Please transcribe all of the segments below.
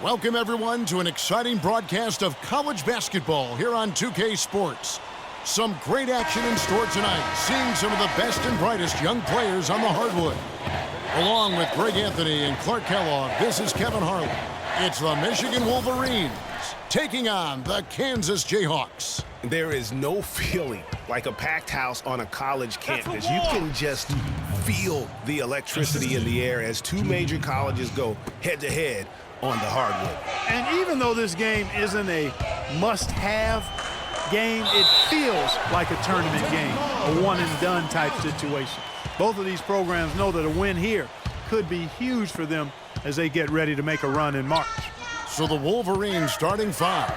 Welcome, everyone, to an exciting broadcast of college basketball here on 2K Sports. Some great action in store tonight, seeing some of the best and brightest young players on the hardwood. Along with Greg Anthony and Clark Kellogg, this is Kevin Harlan. It's the Michigan Wolverines taking on the Kansas JayHawks. There is no feeling like a packed house on a college campus. You can just feel the electricity in the air as two major colleges go head-to-head on the hardwood. And even though this game isn't a must-have game, it feels like a tournament game, a one-and-done type situation. Both of these programs know that a win here could be huge for them as they get ready to make a run in March. So the Wolverines starting five.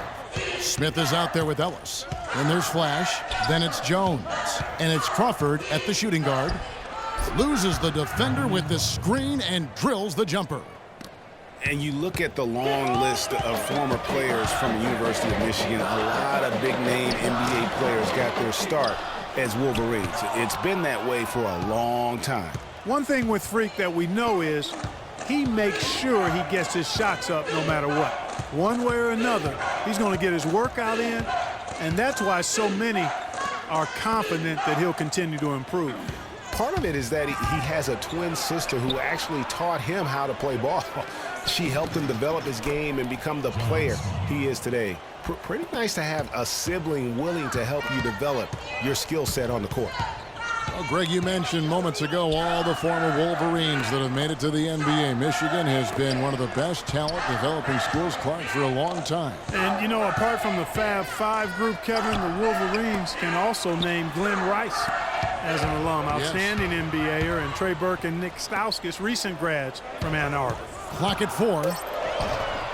Smith is out there with Ellis. Then there's Flash. Then it's Jones. And it's Crawford at the shooting guard. Loses the defender with the screen and drills the jumper. And you look at the long list of former players from the University of Michigan, a lot of big-name NBA players got their start as Wolverines. It's been that way for a long time. One thing with Freak that we know is he makes sure he gets his shots up no matter what. One way or another, he's going to get his workout in, and that's why so many are confident that he'll continue to improve. Part of it is that he has a twin sister who actually taught him how to play ball. She helped him develop his game and become the player he is today. Pretty nice to have a sibling willing to help you develop your skill set on the court. Well, Greg, you mentioned moments ago all the former Wolverines that have made it to the NBA. Michigan has been one of the best talent developing schools, Clark, for a long time. And, you know, apart from the Fab Five group, Kevin, the Wolverines can also name Glenn Rice as an alum, outstanding NBAer, and Trey Burke and Nick Stauskas, recent grads from Ann Arbor. Clock at 4.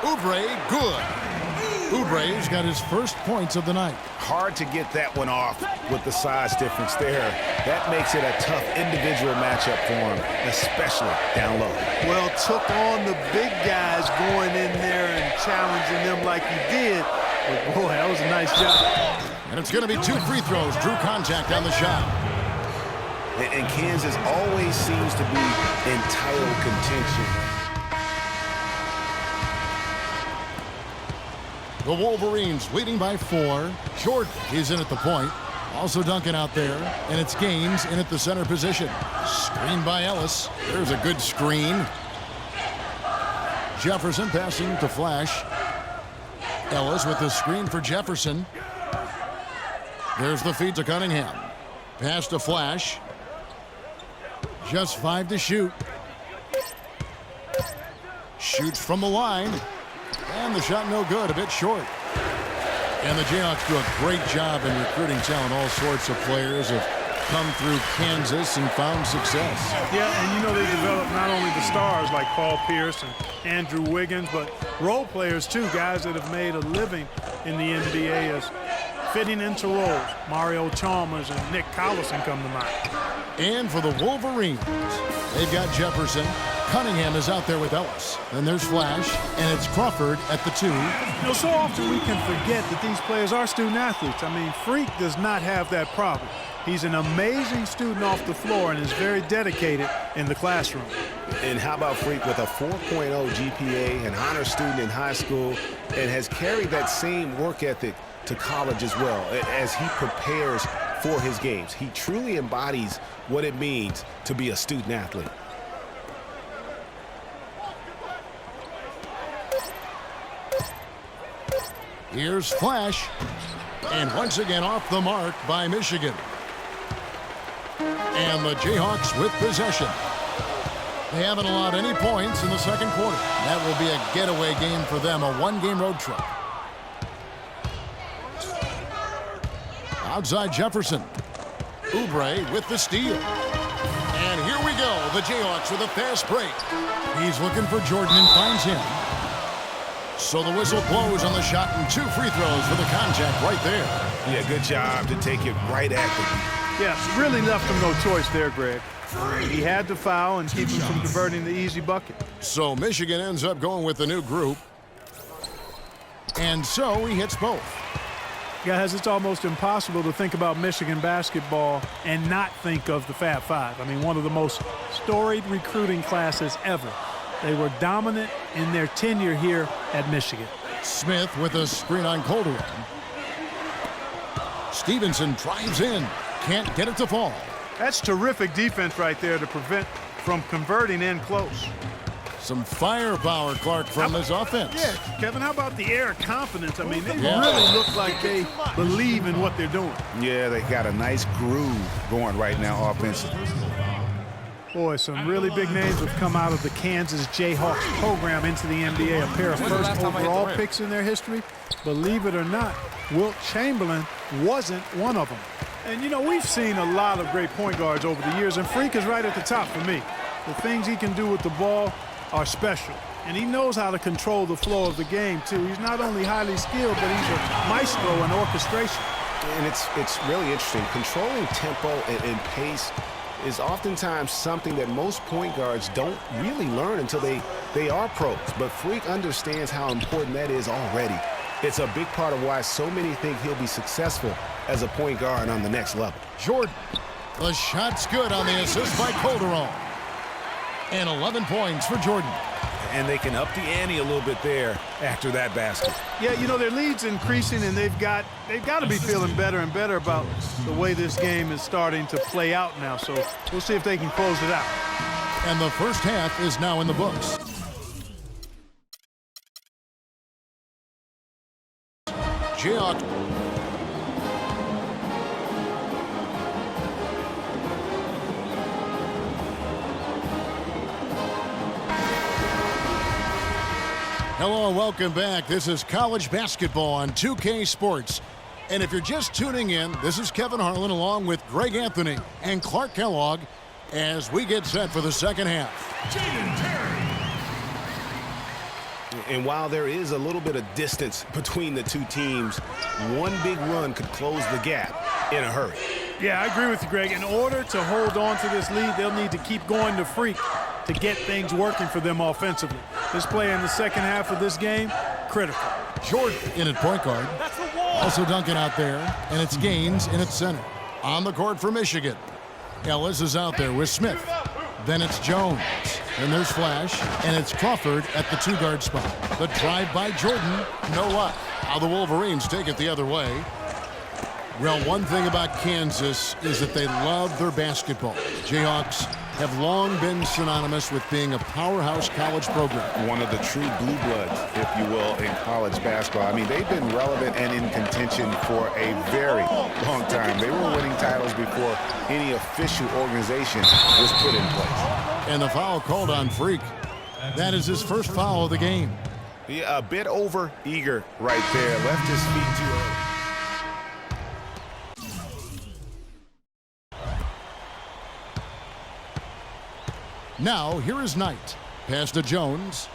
Oubre, good. Oubre's got his first points of the night. Hard to get that one off with the size difference there. That makes it a tough individual matchup for him, especially down low. Well, took on the big guys going in there and challenging them like he did. But boy, that was a nice job. And it's going to be 2 free throws. Drew contact on the shot. And Kansas always seems to be in title contention. The Wolverines leading by 4. Jordan is in at the point. Also Duncan out there. And it's Gaines in at the center position. Screen by Ellis. There's a good screen. Jefferson passing to Flash. Ellis with the screen for Jefferson. There's the feed to Cunningham. Pass to Flash. Just 5 to shoot. Shoots from the line. And the shot no good, a bit short. And the Jayhawks do a great job in recruiting talent. All sorts of players have come through Kansas and found success. Yeah, and you know they develop not only the stars like Paul Pierce and Andrew Wiggins, but role players too, guys that have made a living in the NBA as fitting into roles. Mario Chalmers and Nick Collison come to mind. And for the Wolverines, they've got Jefferson. Cunningham is out there with Ellis. Then there's Flash, and it's Crawford at the 2. You know, so often we can forget that these players are student athletes. I mean, Freak does not have that problem. He's an amazing student off the floor and is very dedicated in the classroom. And how about Freak with a 4.0 GPA, an honor student in high school, and has carried that same work ethic to college as well as he prepares for his games. He truly embodies what it means to be a student athlete. Here's Flash. And once again off the mark by Michigan. And the Jayhawks with possession. They haven't allowed any points in the second quarter. That will be a getaway game for them, a 1-game road trip. Outside Jefferson. Oubre with the steal. And here we go. The Jayhawks with a fast break. He's looking for Jordan and finds him. So the whistle blows on the shot and 2 free throws for the contact right there. Yeah, good job to take it right at the Yeah, really left him no choice there, Greg. He had to foul and keep him from converting the easy bucket. So Michigan ends up going with the new group. And so he hits both. Guys, it's almost impossible to think about Michigan basketball and not think of the Fab Five. I mean, one of the most storied recruiting classes ever. They were dominant in their tenure here at Michigan. Smith with a screen on Calderon. Stevenson drives in. Can't get it to fall. That's terrific defense right there to prevent from converting in close. Some firepower, Clark, from his offense. Yeah, Kevin, how about the air of confidence? I mean, they really look like they believe in what they're doing. Yeah, they got a nice groove going right now offensively. Boy, some really big names have come out of the Kansas JayHawks program into the NBA. A pair of first overall picks in their history. Believe it or not, Wilt Chamberlain wasn't one of them. And, you know, we've seen a lot of great point guards over the years, and Freak is right at the top for me. The things he can do with the ball are special. And he knows how to control the flow of the game, too. He's not only highly skilled, but he's a maestro in orchestration. And it's really interesting. Controlling tempo and pace is oftentimes something that most point guards don't really learn until they are pros. But Freak understands how important that is already. It's a big part of why so many think he'll be successful as a point guard on the next level. Jordan. The shot's good on the assist by Calderon. And 11 points for Jordan. And they can up the ante a little bit there after that basket. Yeah, you know, their lead's increasing, and they've got to be feeling better and better about the way this game is starting to play out now. So we'll see if they can close it out. And the first half is now in the books. JayHawks. Hello and welcome back. This is college basketball on 2K Sports. And if you're just tuning in, this is Kevin Harlan along with Greg Anthony and Clark Kellogg as we get set for the second half. And while there is a little bit of distance between the two teams, one big run could close the gap in a hurry. Yeah, I agree with you, Greg. In order to hold on to this lead, they'll need to keep going to Freak to get things working for them offensively. This play in the second half of this game, critical. Jordan in at point guard. Also dunking out there, and it's Gaines in at center. On the court for Michigan. Ellis is out there with Smith. Then it's Jones. Then there's Flash, and it's Crawford at the two-guard spot. The drive by Jordan, no luck. How the Wolverines take it the other way. Well, one thing about Kansas is that they love their basketball. JayHawks have long been synonymous with being a powerhouse college program. One of the true blue bloods, if you will, in college basketball. I mean, they've been relevant and in contention for a very long time. They were winning titles before any official organization was put in place. And the foul called on Freak. That is his first foul of the game. Yeah, a bit over eager right there. Left his feet too early. Now, here is Knight. Pass to Jones.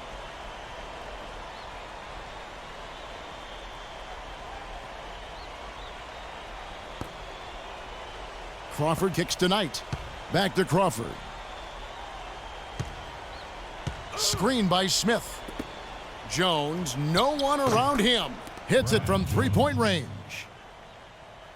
Crawford kicks to Knight. Back to Crawford. Screen by Smith. Jones, no one around him. Hits it from three-point range.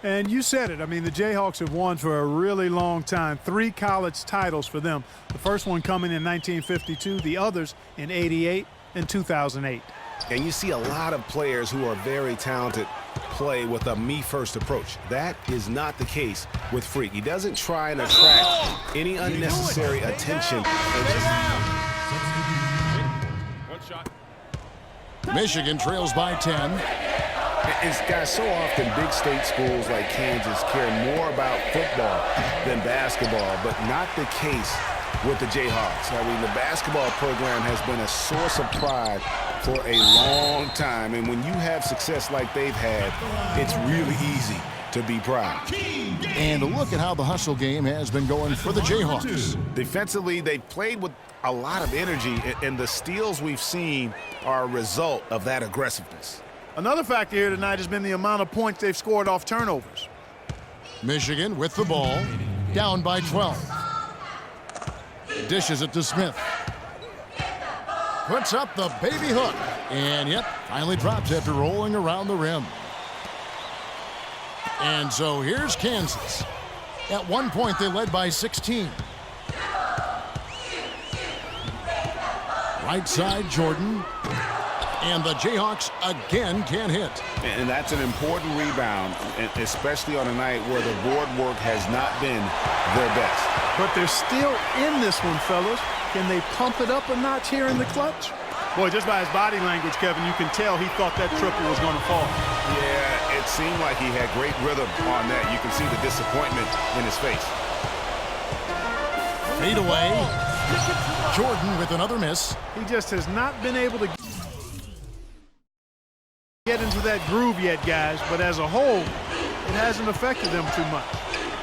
And you said it. I mean, the JayHawks have won for a really long time. 3 college titles for them. The first one coming in 1952, the others in '88 and 2008. And you see a lot of players who are very talented play with a me-first approach. That is not the case with Freak. He doesn't try and attract any unnecessary attention. Michigan trails by 10. It's guys, so often big state schools like Kansas care more about football than basketball, but not the case with the JayHawks. I mean, the basketball program has been a source of pride for a long time, and when you have success like they've had, it's really easy to be proud. And look at how the hustle game has been going for the JayHawks. Defensively, they've played with a lot of energy, and the steals we've seen are a result of that aggressiveness. Another factor here tonight has been the amount of points they've scored off turnovers. Michigan with the ball, down by 12. Dishes it to Smith. Puts up the baby hook. And yep, finally drops after rolling around the rim. And so here's Kansas. At one point, they led by 16. Right side, Jordan. And the JayHawks again can't hit. And that's an important rebound, especially on a night where the board work has not been their best. But they're still in this one, fellas. Can they pump it up a notch here in the clutch? Boy, just by his body language, Kevin, you can tell he thought that triple was going to fall. Yeah, it seemed like he had great rhythm on that. You can see the disappointment in his face. Fade away. Jordan with another miss. He just has not been able to get into that groove yet, guys, but as a whole, it hasn't affected them too much.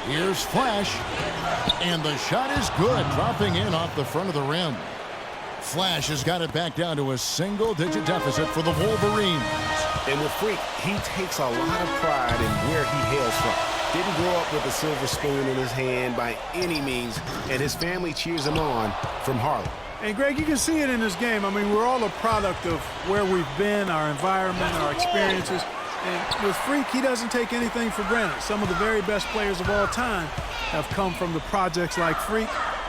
Here's Flash, and the shot is good, dropping in off the front of the rim. Flash has got it back down to a single-digit deficit for the Wolverines. And with Freak, he takes a lot of pride in where he hails from. Didn't grow up with a silver spoon in his hand by any means, and his family cheers him on from Harlem. And, Greg, you can see it in this game. I mean, we're all a product of where we've been, our environment, our experiences. And with Freak, he doesn't take anything for granted. Some of the very best players of all time have come from the projects like Freak,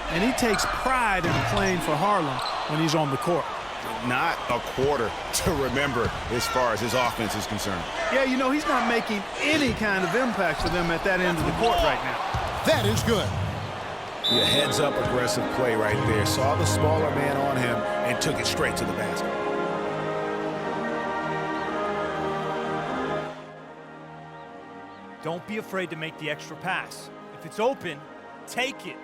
and he takes pride in playing for Harlem when he's on the court. Not a quarter to remember as far as his offense is concerned. Yeah, you know, he's not making any kind of impact for them at that end of the court right now. That is good. Yeah, heads-up aggressive play right there. Saw the smaller man on him and took it straight to the basket. Don't be afraid to make the extra pass. If it's open, take it.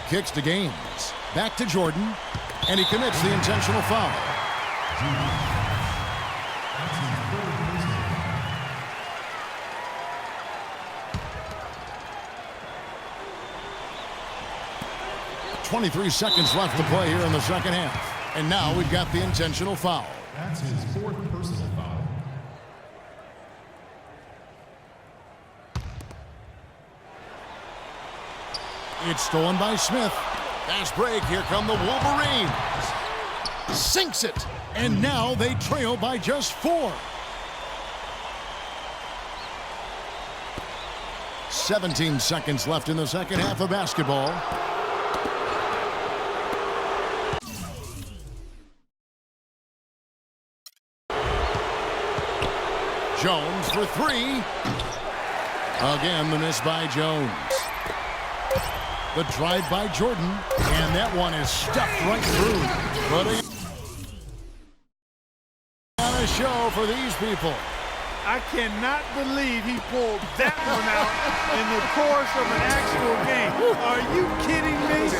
Kicks to Gaines. Back to Jordan. And he commits the intentional foul. .23 seconds left to play here in the second half. And now we've got the intentional foul. That's his fourth personal foul. It's stolen by Smith. Fast break. Here come the Wolverines. Sinks it. And now they trail by just 4. 17 seconds left in the second half of basketball. Jones for 3. Again, the miss by Jones. The drive by Jordan, and that one is stuffed right through. Putting on a show for these people. I cannot believe he pulled that one out in the course of an actual game. Are you kidding me?